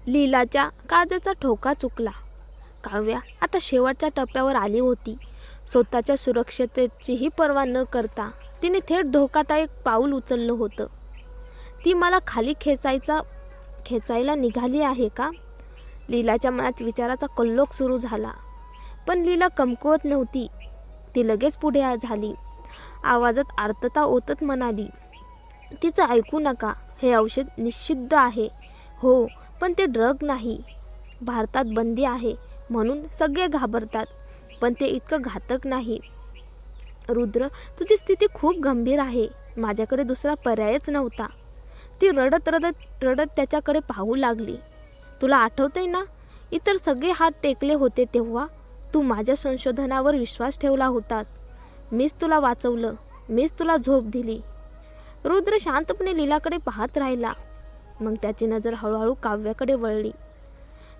लीलाच्या काळजाचा ठोका चुकला. काव्या आता शेवटच्या टप्प्यावर आली होती. स्वतःच्या सुरक्षिततेचीही पर्वा न करता तिने थेट धोकादायक पाऊल उचललं होतं. ती मला खाली खेचायला निघाली आहे का? लीलाच्या मनात विचाराचा कल्लोळ सुरू झाला. पण लीला कमकुवत नव्हती. ती लगेच पुढे झाली. आवाजात आर्तता ओतत म्हणाली, तिचं ऐकू नका. हे औषध निषिद्ध आहे. हो, पण ते ड्रग नाही. भारतात बंदी आहे म्हणून सगळे घाबरतात, पण ते इतकं घातक नाही. रुद्र, तुझी स्थिती खूप गंभीर आहे. माझ्याकडे दुसरा पर्यायच नव्हता. ती रडत रडत रडत त्याच्याकडे पाहू लागली. तुला आठवतंय ना, इतर सगळे हात टेकले होते तेव्हा तू माझ्या संशोधनावर विश्वास ठेवला होतास. मीच तुला वाचवलं. मीच तुला झोप दिली. रुद्र शांतपणे लीलाकडे पाहत राहिला. मग त्याची नजर हळूहळू काव्याकडे वळली.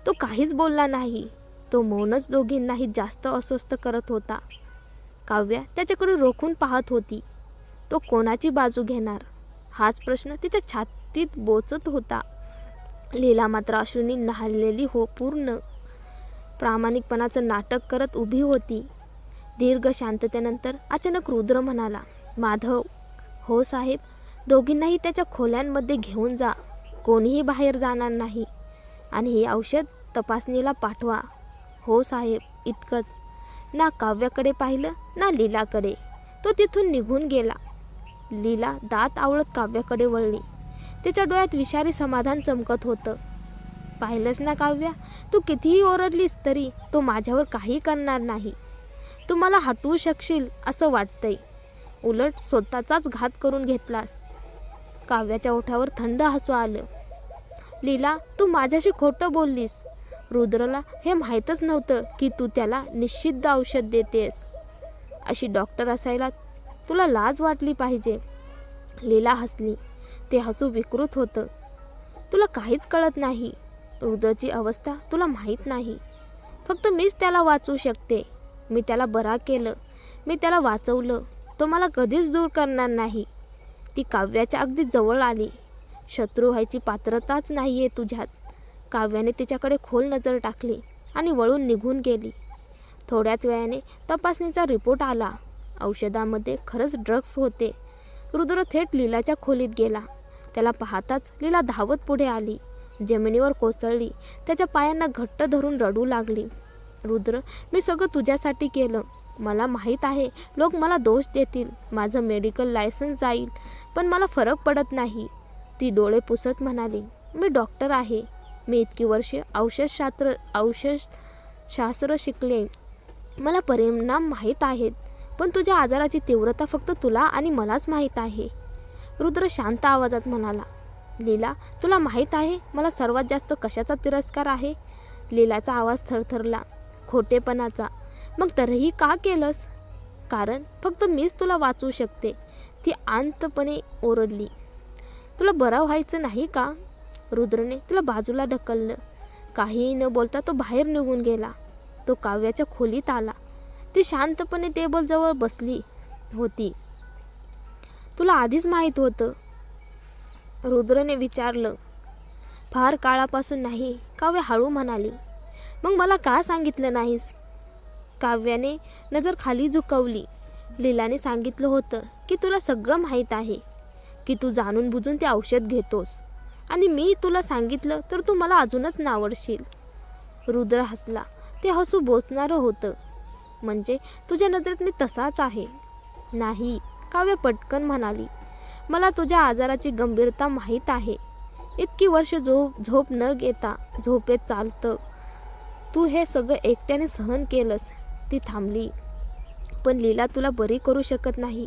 तो काहीच बोलला नाही. तो मौनच दोघींनाही जास्त अस्वस्थ करत होता. काव्या त्याच्याकडे रोखून पाहत होती. तो कोणाची बाजू घेणार हाच प्रश्न तिच्या छातीत बोचत होता. लीला मात्र अश्रूंनी न्हालेली पूर्ण प्रामाणिकपणाचं नाटक करत उभी होती. दीर्घ शांततेनंतर अचानक रुद्र म्हणाला, माधव. हो साहेब. दोघींनाही त्याच्या खोल्यांमध्ये घेऊन जा. कोणीही बाहेर जाणार नाही. आणि हे औषध तपासणीला पाठवा. हो साहेब. इतकंच. ना काव्याकडे पाहिलं ना लीलाकडे. तो तिथून निघून गेला. लीला दात आवळत काव्याकडे वळली. तिच्या डोळ्यात विषारी समाधान चमकत होतं. पाहिलंस ना काव्या, तू कितीही ओरडलीस तरी तो माझ्यावर काही करणार नाही. तू मला हटवू शकशील असं वाटतंय. उलट स्वतःचाच घात करून घेतलास. काव्याच्या ओठावर थंड हसू आलं. लीला, तू माझ्याशी खोटं बोललीस. रुद्रला हे माहीतच नव्हतं की तू त्याला निषिद्ध औषध देतेस. अशी डॉक्टर असायला तुला लाज वाटली पाहिजे. लीला हसली. ते हसू विकृत होतं. तुला काहीच कळत नाही. रुद्रची अवस्था तुला माहीत नाही. फक्त मीच त्याला वाचवू शकते. मी त्याला बरा केलं. मी त्याला वाचवलं. तो मला कधीच दूर करणार नाही. ती काव्याच्या अगदी जवळ आली. शत्रू व्हायची पात्रताच नाही आहे तुझ्यात. काव्याने तिच्याकडे खोल नजर टाकली आणि वळून निघून गेली. थोड्याच वेळाने तपासणीचा रिपोर्ट आला. औषधामध्ये खरंच ड्रग्स होते. रुद्र थेट लीलाच्या खोलीत गेला. त्याला पाहताच लीला धावत पुढे आली. जमिनीवर कोसळली. त्याच्या पायांना घट्ट धरून रडू लागली. रुद्र, मी सगळं तुझ्यासाठी केलं. मला माहीत आहे लोक मला दोष देतील. माझं मेडिकल लायसन्स जाईल. पण मला फरक पडत नाही. ती डोळे पुसत म्हणाली, मी डॉक्टर आहे. मी इतकी वर्षे औषधशास्त्र शिकले. मला परिणाम माहीत आहेत. पण तुझ्या आजाराची तीव्रता फक्त तुला आणि मलाच माहीत आहे. रुद्र शांत आवाजात म्हणाला, लीला, तुला माहीत आहे मला सर्वात जास्त कशाचा तिरस्कार आहे? लीलाचा आवाज थरथरला. खोटेपणाचा. मग तरीही का केलंस? कारण फक्त मीच तुला वाचवू शकते. ती आंतपणे ओरडली. तुला बरं व्हायचं नाही का? रुद्रने तुला बाजूला ढकललं. काहीही न बोलता तो बाहेर निघून गेला. तो काव्याच्या खोलीत आला. ती शांतपणे टेबलजवळ बसली होती. तुला आधीच माहीत होतं? रुद्रने विचारलं. फार काळापासून नाही, काव्य हळू म्हणाली. मग मला का सांगितलं नाहीस? काव्याने नजर खाली झुकवली. लीलाने सांगितलं होतं की तुला सगळं माहीत आहे, की तू जाणून बुजून ते औषध घेतोस. आणि मी तुला सांगितलं तर तू मला अजूनच नावडशील. रुद्र हसला. ते हसू बोचणारं होतं. म्हणजे तुझ्या नजरेत मी तसाच आहे? नाही, काव्य पटकन म्हणाली. मला तुझ्या आजाराची गंभीरता माहीत आहे. इतकी वर्ष झोप न घेता झोपेत चालतं तू हे सगळं एकट्याने सहन केलंस. ती थांबली. पण लीला तुला बरी करू शकत नाही.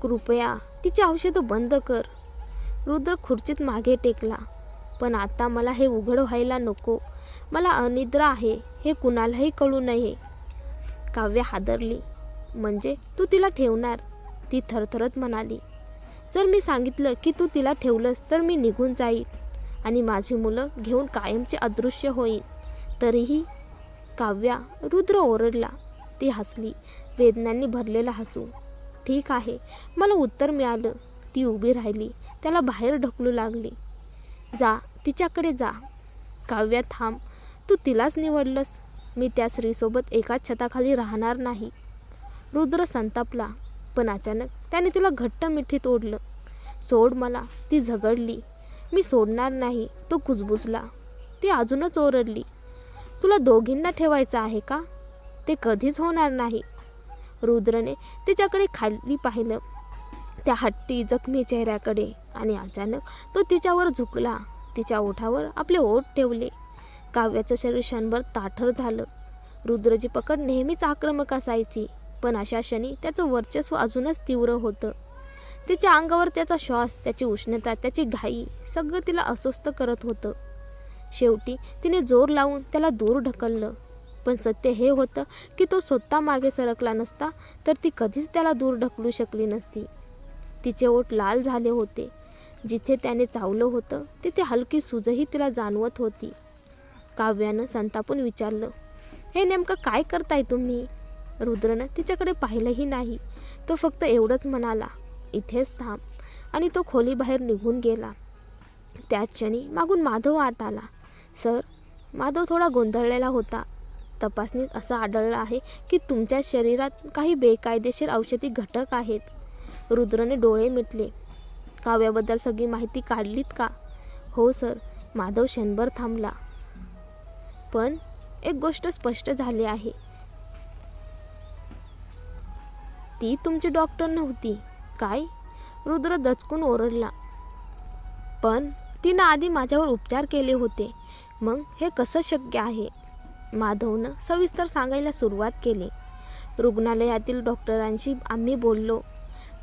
कृपया तिची औषधं बंद कर. रुद्र खुर्चीत मागे टेकला. पण आता मला हे उघड व्हायला नको. मला अनिद्रा आहे हे कुणालाही कळू नये. काव्य हादरली. म्हणजे तू तिला ठेवणार? ती थरथरत म्हणाली. जर मी सांगितलं की तू तिला ठेवलंस तर मी निघून जाईल आणि माझी मुलं घेऊन कायमचे अदृश्य होईल. तरीही काव्या, रुद्र ओरडला. ती हसली. वेदनांनी भरलेलं हसू. ठीक आहे, मला उत्तर मिळालं. ती उभी राहिली. त्याला बाहेर ढकलू लागली. जा, तिच्याकडे जा. काव्या थांब, तू तिलाच निवडलंस. मी त्या स्त्रीसोबत एकाच छताखाली राहणार नाही. रुद्र संतापला, पण अचानक त्याने तिला घट्ट मिठीत ओढलं. सोड मला. ती झगडली. मी सोडणार नाही. तो कुजबुजला. ती अजूनच ओरडली, तुला दोघींना ठेवायचं आहे का? ते कधीच होणार नाही. रुद्रने तिच्याकडे खाली पाहिलं, त्या हट्टी जखमी चेहऱ्याकडे, आणि अचानक तो तिच्यावर झुकला. तिच्या ओठावर आपले ओठ ठेवले. काव्याचं शरीर क्षणभर ताठर झालं. रुद्रची पकड नेहमीच आक्रमक असायची, पण अशा क्षणी त्याचं वर्चस्व अजूनच तीव्र होतं. तिच्या अंगावर त्याचा श्वास, त्याची उष्णता, त्याची घाई, सगळं तिला अस्वस्थ करत होतं. शेवटी तिने जोर लावून त्याला दूर ढकललं. पण सत्य हे होतं की तो स्वतः मागे सरकला नसता तर ती कधीच त्याला दूर ढकलू शकली नसती. तिचे ओठ लाल झाले होते. जिथे त्याने चावलं होतं तिथे हलकी सूजही तिला जाणवत होती. काव्यानं संतापून विचारलं, हे नेमकं काय करताय तुम्ही? रुद्रनं तिच्याकडे पाहिलंही नाही. तो फक्त एवढंच म्हणाला, इथेच थांब, आणि तो खोलीबाहेर निघून गेला. त्याच क्षणी मागून माधव आत आला. सर. माधव थोडा गोंधळलेला होता. तपासणीत असं आढळलं आहे की तुमच्या शरीरात काही बेकायदेशीर औषधी घटक आहेत. रुद्रने डोळे मिटले. काव्याबद्दल सगळी माहिती काढलीत का? हो सर. माधव क्षणभर थांबला. पण एक गोष्ट स्पष्ट झाली आहे, ती तुमची डॉक्टर नव्हती. काय? रुद्र दचकून ओरडला. पण तिनं आधी माझ्यावर उपचार केले होते. मग हे कसं शक्य आहे? माधवनं सविस्तर सांगायला सुरुवात केली. रुग्णालयातील डॉक्टरांशी आम्ही बोललो.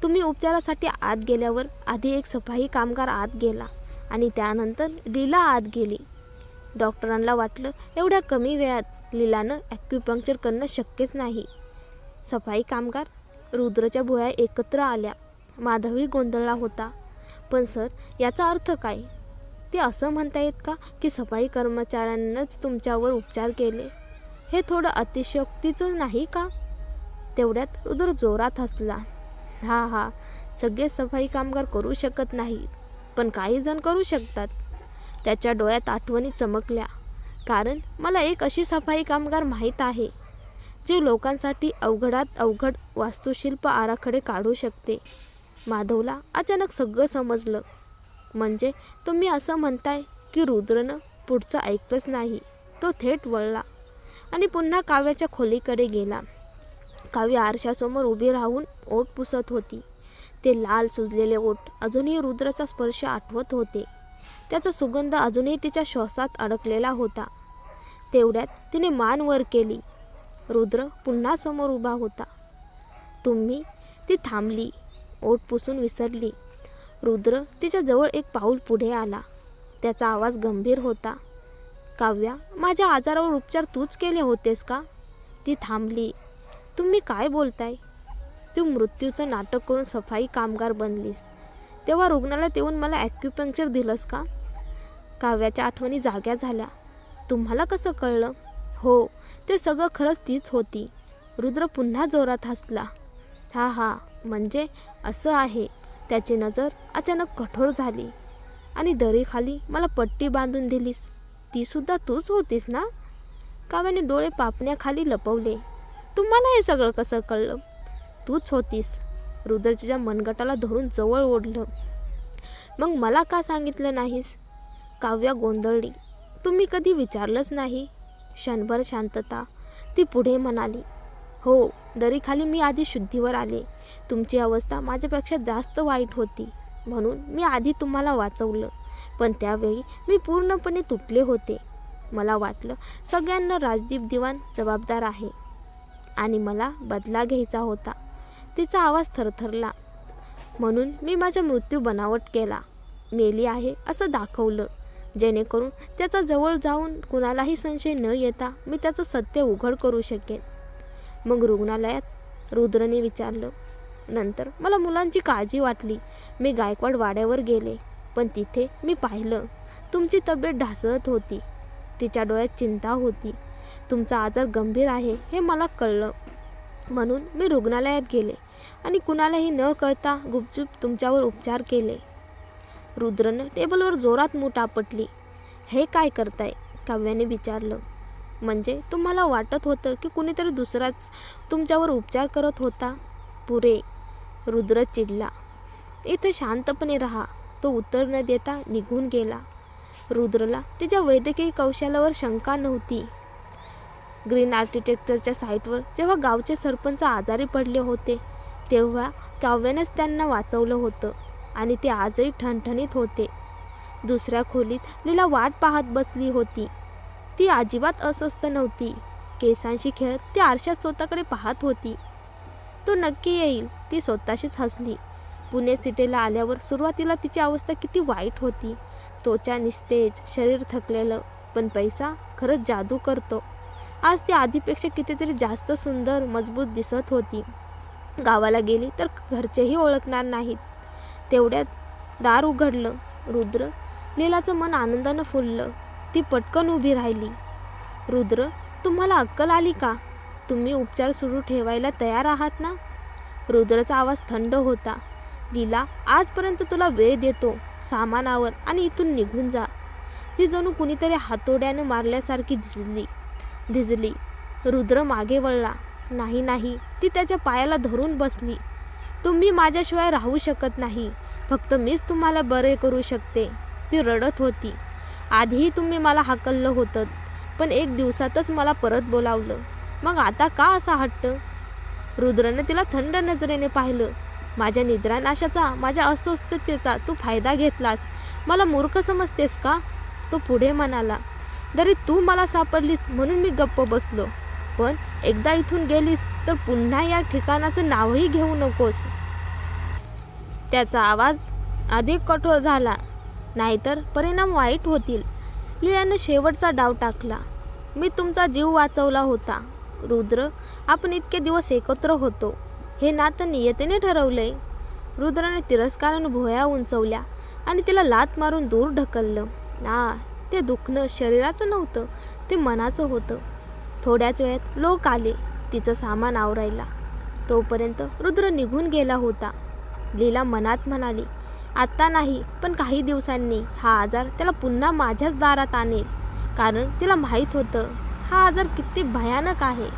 तुम्ही उपचारासाठी आत गेल्यावर आधी एक सफाई कामगार आत गेला आणि त्यानंतर लीला आत गेली. डॉक्टरांना वाटलं एवढ्या कमी वेळात लीलानं ॲक्युपंक्चर करणं शक्यच नाही. सफाई कामगार? रुद्रच्या भुवया एकत्र आल्या. माधवही गोंधळला होता. पण सर, याचा अर्थ काय? ते असं म्हणता येत का की सफाई कर्मचाऱ्यांनाच तुमच्यावर उपचार केले? हे थोडं अतिशयोक्तीचं नाही का? तेवढ्यात रुद्र जोरात हसला. हा, सगळे सफाई कामगार करू शकत नाहीत, पण काही जण करू शकतात. त्याच्या डोळ्यात आठवणी चमकल्या. कारण मला एक अशी सफाई कामगार माहीत आहे जी लोकांसाठी अवघडात अवघड वास्तुशिल्प आराखडे काढू शकते. माधवला अचानक सगळं समजलं. म्हणजे तुम्ही असं म्हणताय की रुद्रनं पुढचं ऐकलंच नाही. तो थेट वळला आणि पुन्हा काव्याच्या खोलीकडे गेला. काव्य आरशासमोर उभी राहून ओठ पुसत होती. ते लाल सुजलेले ओठ अजूनही रुद्राचा स्पर्श आठवत होते. त्याचा सुगंध अजूनही तिच्या श्वासात अडकलेला होता. तेवढ्यात तिने मान वर केली. रुद्र पुन्हा समोर उभा होता. तुम्ही? ती थांबली. ओठ पुसून विसरली. रुद्र तिच्याजवळ एक पाऊल पुढे आला. त्याचा आवाज गंभीर होता. काव्या, माझ्या आजारावर उपचार तूच केले होतेस का? ती थांबली. तुम्ही काय बोलताय? तू मृत्यूचं नाटक करून सफाई कामगार बनलीस. तेव्हा रुग्णालयात येऊन मला ॲक्युपंक्चर दिलंस का? काव्याच्या आठवणी जाग्या झाल्या. तुम्हाला कसं कळलं? हो, ते सगळं खरंच तीच होती. रुद्र पुन्हा जोरात हसला. हा, म्हणजे असं आहे. त्याची नजर अचानक कठोर झाली. आणि दरीखाली मला पट्टी बांधून दिलीस, ती सुद्धा तूच होतीस ना? काव्याने डोळे पापण्याखाली लपवले. तुम्हाला हे सगळं कसं कळलं? तूच होतीस. रुद्रच्या मनगटाला धरून जवळ ओढलं. मग मला का सांगितलं नाहीस? काव्या गोंधळली. तुम्ही कधी विचारलंच नाही? क्षणभर शांतता. ती पुढे म्हणाली, हो, दरीखाली मी आधी शुद्धीवर आले. तुमची अवस्था माझ्यापेक्षा जास्त वाईट होती, म्हणून मी आधी तुम्हाला वाचवलं. पण त्यावेळी मी पूर्णपणे तुटले होते. मला वाटलं सगळ्यांना राजदीप दिवाण जबाबदार आहे आणि मला बदला घ्यायचा होता. तिचा आवाज थरथरला. म्हणून मी माझा मृत्यू बनावट केला. मेली आहे असं दाखवलं, जेणेकरून त्याचा जवळ जाऊन कुणालाही संशय न येता मी त्याचं सत्य उघड करू शकेन. मग रुग्णालयात? रुद्रने विचारलं. नंतर मला मुलांची काळजी वाटली. मी गायकवाड वाड्यावर गेले. पण तिथे मी पाहिलं तुमची तब्येत ढासळत होती. तिच्या डोळ्यात चिंता होती. तुमचा आजार गंभीर आहे हे मला कळलं. म्हणून मी रुग्णालयात गेले आणि कुणालाही न कळता गुपचूप तुमच्यावर उपचार केले. रुद्रनं टेबलवर जोरात मूठ आपटली. हे काय करताय? काव्याने विचारलं. म्हणजे तुम्हाला वाटत होतं की कुणीतरी दुसराच तुमच्यावर उपचार करत होता? पुरे. रुद्र चिडला. इथं शांतपणे राहा. तो उत्तर न देता निघून गेला. रुद्रला तिच्या वैद्यकीय कौशल्यावर शंका नव्हती. ग्रीन आर्किटेक्चरच्या साईटवर जेव्हा गावचे सरपंच आजारी पडले होते तेव्हा काव्यानेच त्यांना वाचवलं होतं आणि ते आजही ठणठणीत होते. दुसऱ्या खोलीत लीला वाट पाहत बसली होती. ती अजिबात अस्वस्थ नव्हती. केसांशी खेळत ती आरशात स्वतःकडे पाहत होती. तो नक्की येईल, ती स्वतःशीच हसली. पुणे सिटीला आल्यावर सुरुवातीला तिची अवस्था किती वाईट होती. त्वचा निस्तेज, शरीर थकलेलं, पण पैसा खरंच जादू करतो. आज ती आधीपेक्षा कितीतरी जास्त सुंदर, मजबूत दिसत होती. गावाला गेली तर घरचेही ओळखणार नाहीत. तेवढ्यात दार उघडलं. रुद्र. लीलाचं मन आनंदानं फुललं. ती पटकन उभी राहिली. रुद्र, तुम्हाला अक्कल आली का? तुम्ही उपचार सुरू ठेवायला तयार आहात ना? रुद्रचा आवाज थंड होता. लीला, आजपर्यंत तुला वेळ देतो. सामानावर आणि इथून निघून जा. ती जणू कुणीतरी हातोड्यानं मारल्यासारखी धिजली. रुद्र मागे वळला. नाही नाही, ती त्याच्या पायाला धरून बसली. तुम्ही माझ्याशिवाय राहू शकत नाही. फक्त मीच तुम्हाला बरे करू शकते. ती रडत होती. आधीही तुम्ही मला हाकललं होतं, पण 1 दिवसातच मला परत बोलावलं. मग आता का असा हट्ट? रुद्रने तिला थंड नजरेने पाहिलं. माझ्या निद्रानाशाचा, माझ्या अस्वस्थतेचा तू फायदा घेतलास. मला मूर्ख समजतेस का? तो पुढे म्हणाला. जरी तू मला सापडलीस म्हणून मी गप्प बसलो, पण एकदा इथून गेलीस तर पुन्हा या ठिकाणाचं नावही घेऊ नकोस. त्याचा आवाज अधिक कठोर झाला. नाहीतर परिणाम वाईट होतील. लीलाने शेवटचा डाव टाकला. मी तुमचा जीव वाचवला होता. रुद्र, आपण इतके दिवस एकत्र होतो. हे नातं नियतीने ठरवलंय. रुद्राने तिरस्काराने भुवया उंचवल्या आणि तिला लाथ मारून दूर ढकललं. ते दुखणं शरीराचं नव्हतं, ते मनाचं होतं. थोड्याच वेळात लोक आले तिचं सामान आवरायला. तोपर्यंत रुद्र निघून गेला होता. लीला मनात म्हणाली, आत्ता नाही पण काही दिवसांनी हा आजार त्याला पुन्हा माझ्याच दारात आणेल. कारण तिला माहीत होतं हा आजार किती भयानक आहे.